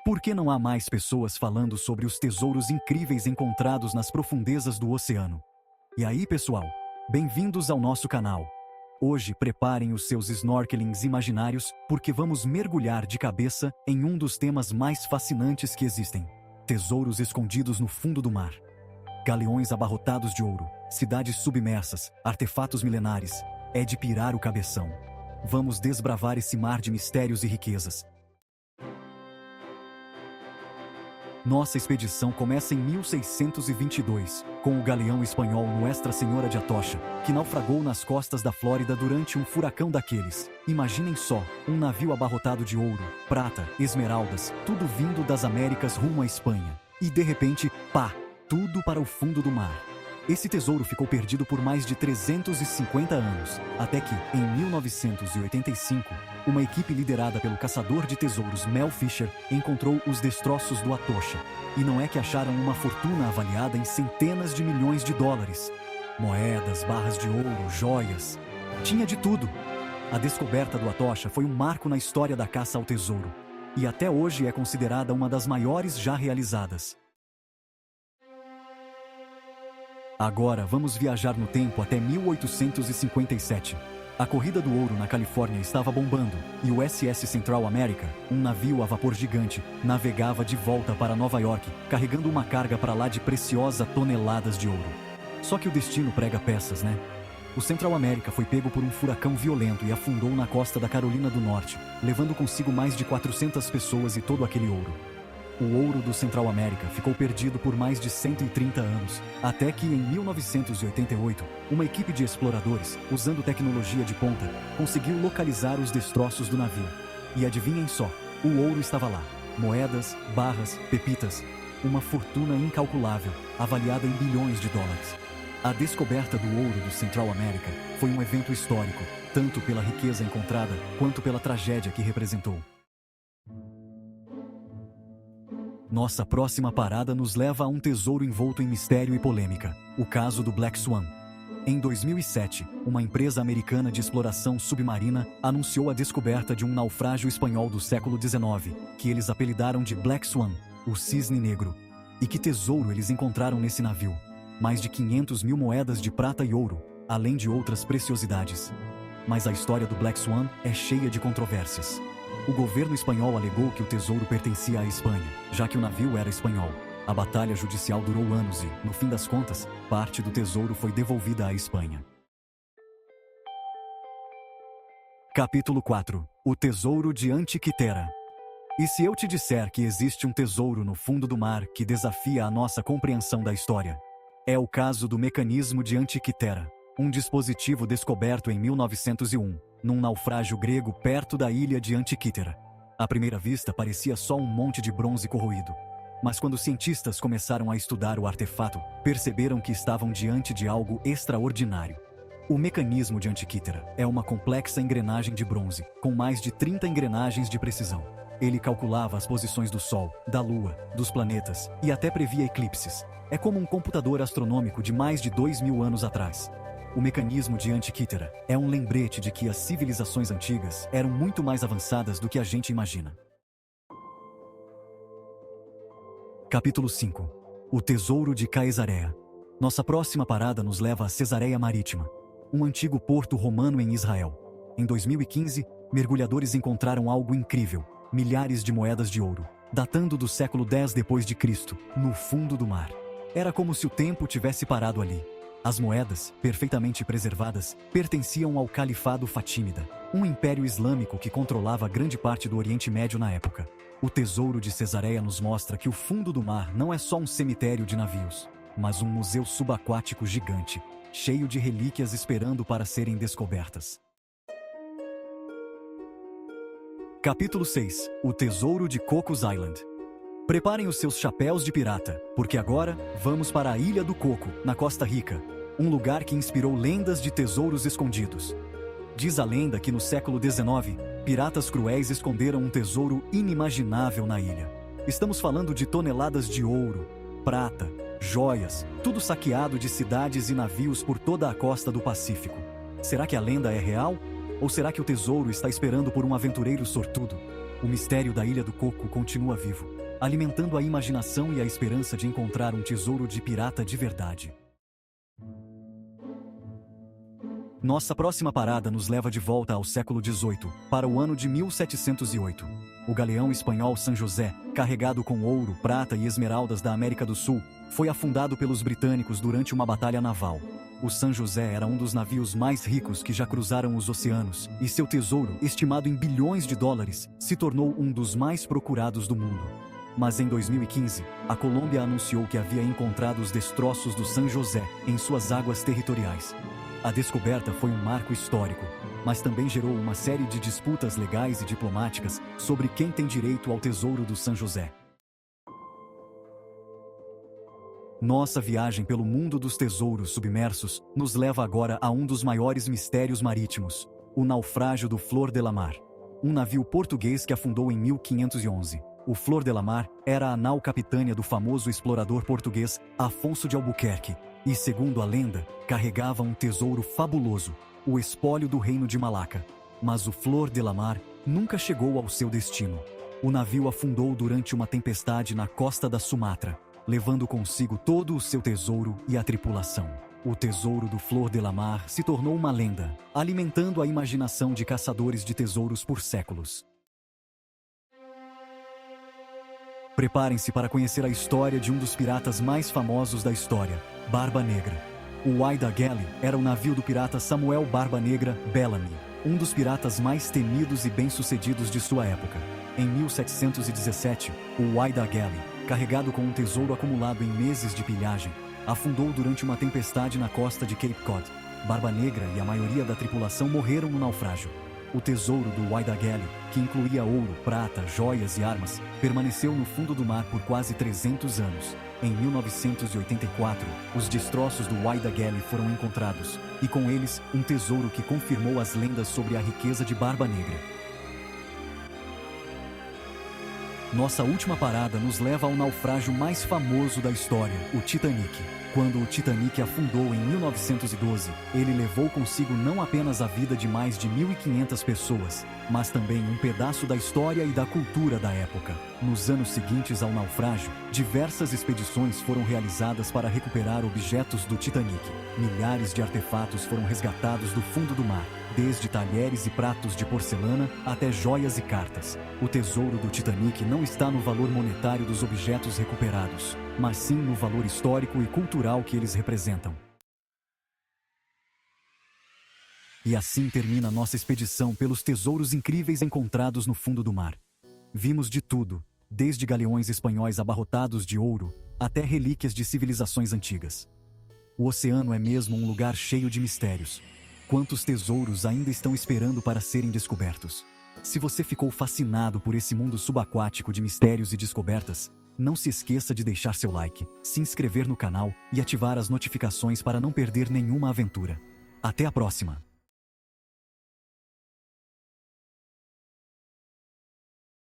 Por que não há mais pessoas falando sobre os tesouros incríveis encontrados nas profundezas do oceano? E aí, pessoal? Bem-vindos ao nosso canal. Hoje preparem os seus snorkelings imaginários, porque vamos mergulhar de cabeça em um dos temas mais fascinantes que existem: tesouros escondidos no fundo do mar. Galeões abarrotados de ouro, cidades submersas, artefatos milenares. É de pirar o cabeção. Vamos desbravar esse mar de mistérios e riquezas. Nossa expedição começa em 1622, com o galeão espanhol Nuestra Senhora de Atocha, que naufragou nas costas da Flórida durante um furacão daqueles. Imaginem só, um navio abarrotado de ouro, prata, esmeraldas, tudo vindo das Américas rumo à Espanha. E de repente, pá, tudo para o fundo do mar. Esse tesouro ficou perdido por mais de 350 anos, até que, em 1985, uma equipe liderada pelo caçador de tesouros Mel Fisher encontrou os destroços do Atocha. E não é que acharam uma fortuna avaliada em centenas de milhões de dólares. Moedas, barras de ouro, joias. Tinha de tudo. A descoberta do Atocha foi um marco na história da caça ao tesouro. E até hoje é considerada uma das maiores já realizadas. Agora vamos viajar no tempo até 1857. A corrida do ouro na Califórnia estava bombando, e o SS Central America, um navio a vapor gigante, navegava de volta para Nova York, carregando uma carga para lá de preciosas toneladas de ouro. Só que o destino prega peças, né? O Central America foi pego por um furacão violento e afundou na costa da Carolina do Norte, levando consigo mais de 400 pessoas e todo aquele ouro. O ouro do Central America ficou perdido por mais de 130 anos, até que em 1988, uma equipe de exploradores, usando tecnologia de ponta, conseguiu localizar os destroços do navio. E adivinhem só, o ouro estava lá. Moedas, barras, pepitas, uma fortuna incalculável, avaliada em bilhões de dólares. A descoberta do ouro do Central America foi um evento histórico, tanto pela riqueza encontrada, quanto pela tragédia que representou. Nossa próxima parada nos leva a um tesouro envolto em mistério e polêmica: o caso do Black Swan. Em 2007, uma empresa americana de exploração submarina anunciou a descoberta de um naufrágio espanhol do século XIX, que eles apelidaram de Black Swan, o Cisne Negro. E que tesouro eles encontraram nesse navio? Mais de 500 mil moedas de prata e ouro, além de outras preciosidades. Mas a história do Black Swan é cheia de controvérsias. O governo espanhol alegou que o tesouro pertencia à Espanha, já que o navio era espanhol. A batalha judicial durou anos e, no fim das contas, parte do tesouro foi devolvida à Espanha. Capítulo 4. O Tesouro de Antiquitera. E se eu te disser que existe um tesouro no fundo do mar que desafia a nossa compreensão da história? É o caso do mecanismo de Antiquitera, um dispositivo descoberto em 1901. Num naufrágio grego perto da ilha de Antiquitera. À primeira vista parecia só um monte de bronze corroído. Mas quando cientistas começaram a estudar o artefato, perceberam que estavam diante de algo extraordinário. O mecanismo de Antiquitera é uma complexa engrenagem de bronze, com mais de 30 engrenagens de precisão. Ele calculava as posições do Sol, da Lua, dos planetas e até previa eclipses. É como um computador astronômico de mais de 2000 anos atrás. O mecanismo de Antiquitera é um lembrete de que as civilizações antigas eram muito mais avançadas do que a gente imagina. Capítulo 5. O Tesouro de Caesarea. Nossa próxima parada nos leva a Cesareia Marítima, um antigo porto romano em Israel. Em 2015, mergulhadores encontraram algo incrível: milhares de moedas de ouro, datando do século X d.C., no fundo do mar. Era como se o tempo tivesse parado ali. As moedas, perfeitamente preservadas, pertenciam ao Califado Fatímida, um império islâmico que controlava grande parte do Oriente Médio na época. O tesouro de Cesareia nos mostra que o fundo do mar não é só um cemitério de navios, mas um museu subaquático gigante, cheio de relíquias esperando para serem descobertas. Capítulo 6. O Tesouro de Cocos Island. Preparem os seus chapéus de pirata, porque agora vamos para a Ilha do Coco, na Costa Rica, um lugar que inspirou lendas de tesouros escondidos. Diz a lenda que no século XIX, piratas cruéis esconderam um tesouro inimaginável na ilha. Estamos falando de toneladas de ouro, prata, joias, tudo saqueado de cidades e navios por toda a costa do Pacífico. Será que a lenda é real? Ou será que o tesouro está esperando por um aventureiro sortudo? O mistério da Ilha do Coco continua vivo. alimentando a imaginação e a esperança de encontrar um tesouro de pirata de verdade. Nossa próxima parada nos leva de volta ao século XVIII, para o ano de 1708. O galeão espanhol San José, carregado com ouro, prata e esmeraldas da América do Sul, foi afundado pelos britânicos durante uma batalha naval. O San José era um dos navios mais ricos que já cruzaram os oceanos, e seu tesouro, estimado em bilhões de dólares, se tornou um dos mais procurados do mundo. Mas em 2015, a Colômbia anunciou que havia encontrado os destroços do San José em suas águas territoriais. A descoberta foi um marco histórico, mas também gerou uma série de disputas legais e diplomáticas sobre quem tem direito ao tesouro do San José. Nossa viagem pelo mundo dos tesouros submersos nos leva agora a um dos maiores mistérios marítimos, o naufrágio do Flor de la Mar, um navio português que afundou em 1511. O Flor de la Mar era a nau capitânia do famoso explorador português Afonso de Albuquerque, e, segundo a lenda, carregava um tesouro fabuloso, o espólio do reino de Malaca. Mas o Flor de la Mar nunca chegou ao seu destino. O navio afundou durante uma tempestade na costa da Sumatra, levando consigo todo o seu tesouro e a tripulação. O tesouro do Flor de la Mar se tornou uma lenda, alimentando a imaginação de caçadores de tesouros por séculos. Preparem-se para conhecer a história de um dos piratas mais famosos da história, Barba Negra. O Whydah Galley era o navio do pirata Samuel Barba Negra Bellamy, um dos piratas mais temidos e bem-sucedidos de sua época. Em 1717, o Whydah Galley, carregado com um tesouro acumulado em meses de pilhagem, afundou durante uma tempestade na costa de Cape Cod. Barba Negra e a maioria da tripulação morreram no naufrágio. O tesouro do Whydah Galley, que incluía ouro, prata, joias e armas, permaneceu no fundo do mar por quase 300 anos. Em 1984, os destroços do Whydah Galley foram encontrados, e com eles, um tesouro que confirmou as lendas sobre a riqueza de Barba Negra. Nossa última parada nos leva ao naufrágio mais famoso da história, o Titanic. Quando o Titanic afundou em 1912, ele levou consigo não apenas a vida de mais de 1.500 pessoas, mas também um pedaço da história e da cultura da época. Nos anos seguintes ao naufrágio, diversas expedições foram realizadas para recuperar objetos do Titanic. Milhares de artefatos foram resgatados do fundo do mar, desde talheres e pratos de porcelana até joias e cartas. O tesouro do Titanic não está no valor monetário dos objetos recuperados, mas sim no valor histórico e cultural que eles representam. E assim termina nossa expedição pelos tesouros incríveis encontrados no fundo do mar. Vimos de tudo, desde galeões espanhóis abarrotados de ouro, até relíquias de civilizações antigas. O oceano é mesmo um lugar cheio de mistérios. Quantos tesouros ainda estão esperando para serem descobertos? Se você ficou fascinado por esse mundo subaquático de mistérios e descobertas, não se esqueça de deixar seu like, se inscrever no canal e ativar as notificações para não perder nenhuma aventura. Até a próxima!